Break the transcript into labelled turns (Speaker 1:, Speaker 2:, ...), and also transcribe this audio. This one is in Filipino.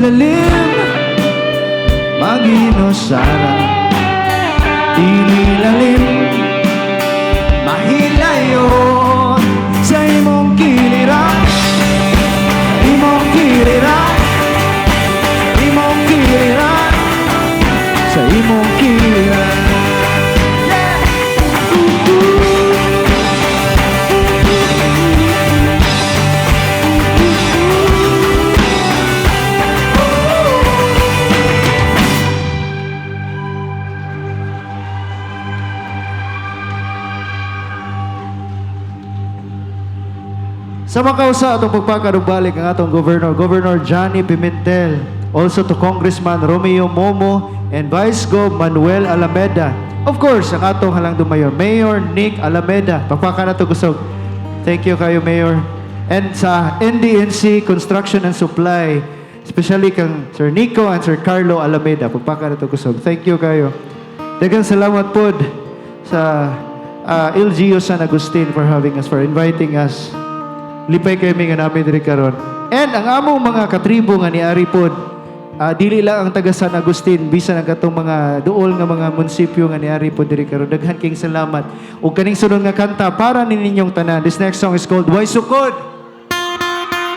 Speaker 1: ilalim Maginusara Inilalim Mahilayon Sa imong kiliran Imong kiliran Imong kiliran Sa imong kiliran Sa makausa atong pagpakarugbalik ang atong Governor Johnny Pimentel, also to Congressman Romeo Momo and Vice Gov Manuel Alameda. Of course, ang atong halangdong Mayor Nick Alameda. Pagpaka na to kusog. Thank you kayo, Mayor. And sa NDNC Construction and Supply, especially kang Sir Nico and Sir Carlo Alameda. Pagpaka na to kusog. Thank you kayo. Daghang salamat po sa LGU San Agustin for having us, for inviting us. Lipay kayo nga namin diri karon. And ang among mga katribo nga niari pod, dili lang ang taga San Agustin, bisan ang katong mga duol nga mga munisipyo nga niari pod diri karon. Daghan kayong salamat. Ug kaning sunod nga kanta para ninyong tanan. This next song is called Way Sukod.